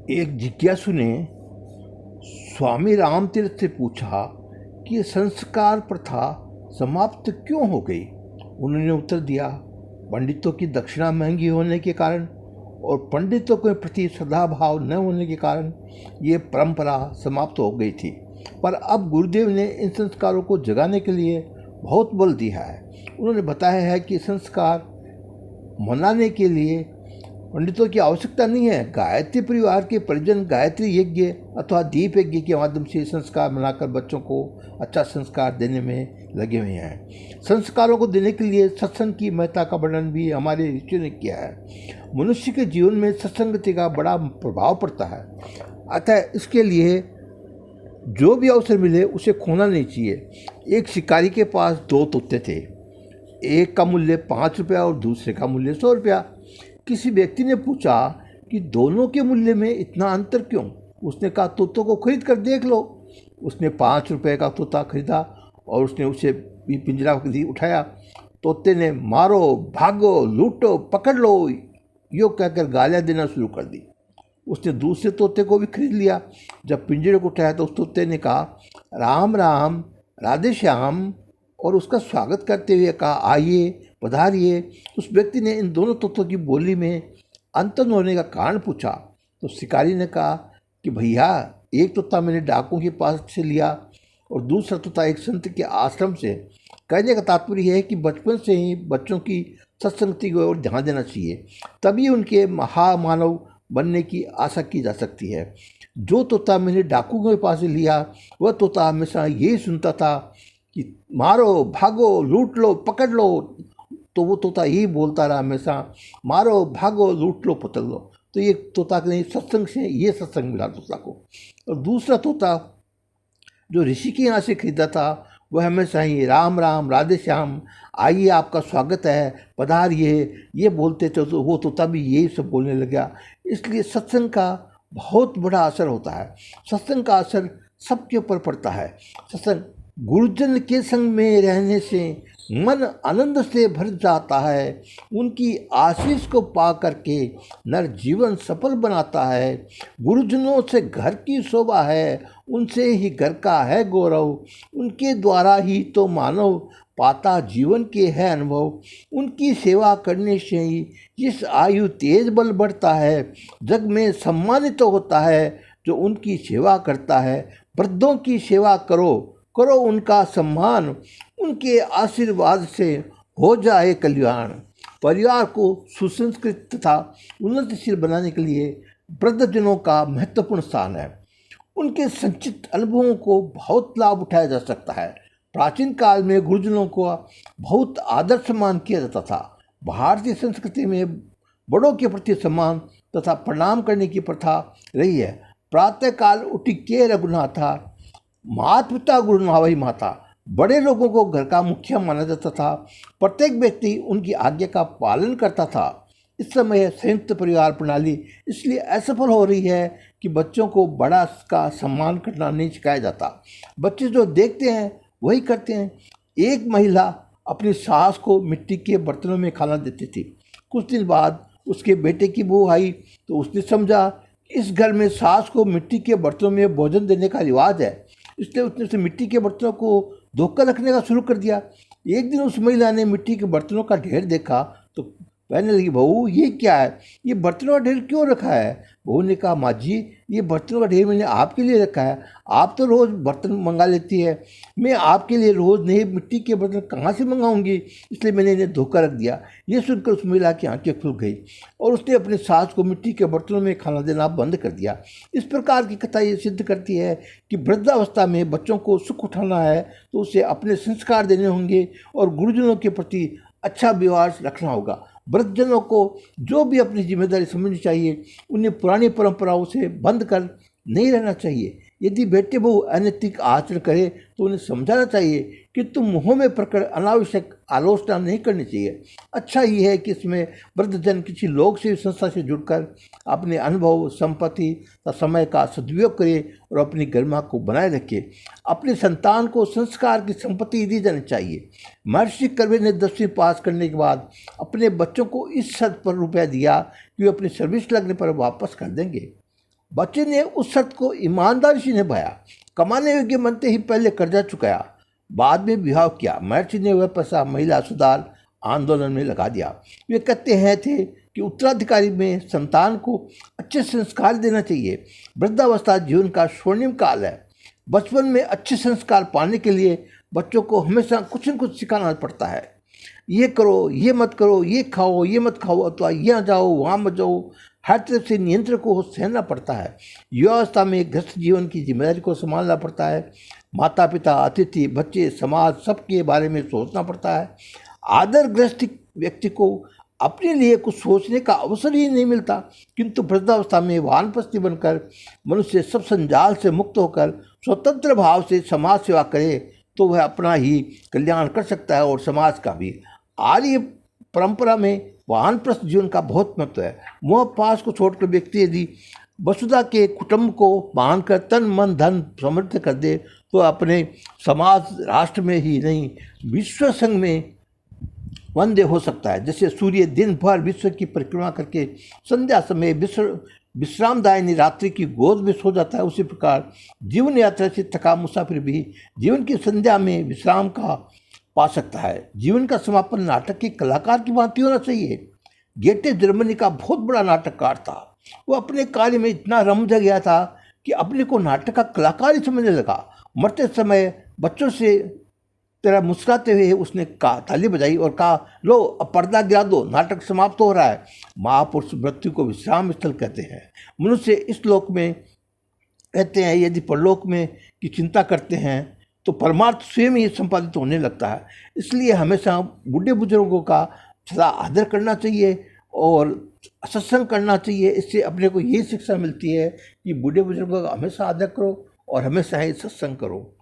एक जिज्ञासु ने स्वामी रामतीर्थ से पूछा कि ये संस्कार प्रथा समाप्त क्यों हो गई। उन्होंने उत्तर दिया, पंडितों की दक्षिणा महंगी होने के कारण और पंडितों के प्रति सदाभाव न होने के कारण ये परंपरा समाप्त हो गई थी। पर अब गुरुदेव ने इन संस्कारों को जगाने के लिए बहुत बल दिया है। उन्होंने बताया है कि संस्कार मनाने के लिए पंडितों की आवश्यकता नहीं है। गायत्री परिवार के परिजन गायत्री यज्ञ अथवा दीप यज्ञ के माध्यम से संस्कार मनाकर बच्चों को अच्छा संस्कार देने में लगे हुए हैं। संस्कारों को देने के लिए सत्संग की महत्ता का वर्णन भी हमारे ऋषियों ने किया है। मनुष्य के जीवन में सत्संगति का बड़ा प्रभाव पड़ता है, अतः इसके लिए जो भी अवसर मिले उसे खोना नहीं चाहिए। एक शिकारी के पास 2 तोते थे, एक का मूल्य 5 रुपया और दूसरे का मूल्य 100 रुपया। किसी व्यक्ति ने पूछा कि दोनों के मूल्य में इतना अंतर क्यों। उसने कहा, तोतों को खरीद कर देख लो। उसने 5 रुपये का तोता खरीदा और उसने उसे भी पिंजरा उठाया। तोते ने मारो, भागो, लूटो, पकड़ लो यो कहकर गालियाँ देना शुरू कर दी। उसने दूसरे तोते को भी खरीद लिया। जब पिंजरे को उठाया तो उस तोते ने कहा, राम राम, राधे श्याम, और उसका स्वागत करते हुए कहा, आइए, पधारिए। उस व्यक्ति ने इन दोनों तोतों की बोली में अंतर होने का कारण पूछा तो शिकारी ने कहा कि भैया, एक तोता मैंने डाकुओं के पास से लिया और दूसरा तोता एक संत के आश्रम से। कहने का तात्पर्य है कि बचपन से ही बच्चों की सत्संगति की ओर ध्यान देना चाहिए, तभी उनके महामानव बनने की आशा की जा सकती है। जो तोता मैंने डाकुओं के पास से लिया वह तोता हमेशा यही सुनता था कि मारो, भागो, लूट लो, पकड़ लो। तो वो तोता यही बोलता रहा हमेशा, मारो, भागो, लूट लो, पकड़ लो। तो ये तोता के नहीं, सत्संग से ये सत्संग मिला तोता को। और दूसरा तोता जो ऋषि के यहाँ से खरीदा था वह हमेशा ही राम राम, राधे श्याम, आइए, आपका स्वागत है, पधारिए, ये बोलते थे। तो वो तोता भी यही सब बोलने लगा। इसलिए सत्संग का बहुत बड़ा असर होता है। सत्संग का असर सबके ऊपर पड़ता है। सत्संग गुरुजन के संग में रहने से मन आनंद से भर जाता है। उनकी आशीष को पा करके नर जीवन सफल बनाता है। गुरुजनों से घर की शोभा है, उनसे ही घर का है गौरव। उनके द्वारा ही तो मानव पाता जीवन के है अनुभव। उनकी सेवा करने से ही जिस आयु तेज बल बढ़ता है, जग में सम्मानित तो होता है जो उनकी सेवा करता है। वृद्धों की सेवा करो, करो उनका सम्मान, उनके आशीर्वाद से हो जाए कल्याण। परिवार को सुसंस्कृत तथा उन्नतिशील बनाने के लिए वृद्धजनों का महत्वपूर्ण स्थान है। उनके संचित अनुभवों को बहुत लाभ उठाया जा सकता है। प्राचीन काल में गुरुजनों को बहुत आदर सम्मान किया जाता था। भारतीय संस्कृति में बड़ों के प्रति सम्मान तथा प्रणाम करने की प्रथा रही है। प्रातःकाल उठी के रघुनाथा, माता पिता गुरु नावई माता। बड़े लोगों को घर का मुखिया माना जाता था। प्रत्येक व्यक्ति उनकी आज्ञा का पालन करता था। इस समय संयुक्त परिवार प्रणाली इसलिए असफल हो रही है कि बच्चों को बड़ा का सम्मान करना नहीं सिखाया जाता। बच्चे जो देखते हैं वही करते हैं। एक महिला अपनी सास को मिट्टी के बर्तनों में खाना देती थी। कुछ दिन बाद उसके बेटे की बहू आई तो उसने समझा कि इस घर में सास को मिट्टी के बर्तनों में भोजन देने का रिवाज है, इसलिए उसने उसे मिट्टी के बर्तनों को धोकर रखने का शुरू कर दिया। एक दिन उस महिला ने मिट्टी के बर्तनों का ढेर देखा तो कहने लगी, बहू ये क्या है, ये बर्तनों का ढेर क्यों रखा है। बहू ने कहा, माँ जी ये बर्तनों का ढेर मैंने आपके लिए रखा है, आप तो रोज़ बर्तन मंगा लेती है, मैं आपके लिए रोज़ नए मिट्टी के बर्तन कहाँ से मंगाऊंगी, इसलिए मैंने इन्हें धोकर रख दिया। ये सुनकर उस महिला की आंखें खुल गई और उसने अपनी सास को मिट्टी के बर्तनों में खाना देना बंद कर दिया। इस प्रकार की कथा ये सिद्ध करती है कि वृद्धावस्था में बच्चों को सुख उठाना है तो उसे अपने संस्कार देने होंगे और गुरुजनों के प्रति अच्छा व्यवहार रखना होगा। वृद्धजनों को जो भी अपनी जिम्मेदारी समझनी चाहिए, उन्हें पुरानी परंपराओं से बंद कर नहीं रहना चाहिए। यदि बेटे बहू अनैतिक आचरण करे तो उन्हें समझाना चाहिए कि तुम मुँह में पकड़ अनावश्यक आलोचना नहीं करनी चाहिए। अच्छा ही है कि इसमें वृद्धजन किसी लोक सेवी संस्था से जुड़कर अपने अनुभव, संपत्ति तथा समय का सदुपयोग करे और अपनी गरिमा को बनाए रखे। अपने संतान को संस्कार की संपत्ति दी जानी चाहिए। महर्षि कर्वे ने 10वीं पास करने के बाद अपने बच्चों को इस शर्त पर रुपया दिया कि वे अपनी सर्विस लगने पर वापस कर देंगे। बच्चे ने उस शर्त को ईमानदारी से निभाया, कमाने योग्य बनते ही पहले कर्जा चुकाया, बाद में विवाह किया। महर्षि ने वह पैसा महिला सुधार आंदोलन में लगा दिया। वे कहते हैं थे कि उत्तराधिकारी में संतान को अच्छे संस्कार देना चाहिए। वृद्धावस्था जीवन का स्वर्णिम काल है। बचपन में अच्छे संस्कार पाने के लिए बच्चों को हमेशा कुछ न कुछ सिखाना पड़ता है। ये करो, ये मत करो, ये खाओ, ये मत खाओ, अथवा यहाँ जाओ, वहाँ मत जाओ। हर तरफ से नियंत्रण को सहना पड़ता है। युवावस्था में गृहस्थ जीवन की जिम्मेदारी को संभालना पड़ता है। माता पिता, अतिथि, बच्चे, समाज, सबके बारे में सोचना पड़ता है। आदर गृहस्थ व्यक्ति को अपने लिए कुछ सोचने का अवसर ही नहीं मिलता, किंतु वृद्धावस्था में वानप्रस्थी बनकर मनुष्य सब संजाल से मुक्त होकर स्वतंत्र भाव से समाज सेवा करे तो वह अपना ही कल्याण कर सकता है और समाज का भी। आर्य परंपरा में वानप्रस्थ जीवन का बहुत महत्व है। मोह पास को छोड़कर व्यक्ति यदि वसुधा के कुटुंब को बांधकर तन मन धन समृद्ध कर दे तो अपने समाज राष्ट्र में ही नहीं विश्व संघ में वंदे हो सकता है। जैसे सूर्य दिन भर विश्व की परिक्रमा करके संध्या समय विश्रामदायिनी रात्रि की गोद में सो जाता है, उसी प्रकार जीवन यात्रा से थका मुसाफिर भी जीवन की संध्या में विश्राम का पा सकता है। जीवन का समापन नाटक के कलाकार की भांति होना चाहिए। गेटे जर्मनी का बहुत बड़ा नाटककार था। वो अपने कार्य में इतना रम गया था कि अपने को नाटक का कलाकार ही समझने लगा। मरते समय बच्चों से तरह मुस्कुराते हुए उसने कहा, ताली बजाई और कहा, लो अब पर्दा गिरा दो, नाटक समाप्त हो रहा है। महापुरुष मृत्यु को विश्राम स्थल कहते हैं। मनुष्य इस लोक में रहते हैं, यदि परलोक में की चिंता करते हैं तो परमार्थ स्वयं ही संपादित होने लगता है। इसलिए हमेशा बूढ़े बुजुर्गों का सदा आदर करना चाहिए और सत्संग करना चाहिए। इससे अपने को ये शिक्षा मिलती है कि बूढ़े बुजुर्गों का हमेशा आदर करो और हमेशा ही सत्संग करो।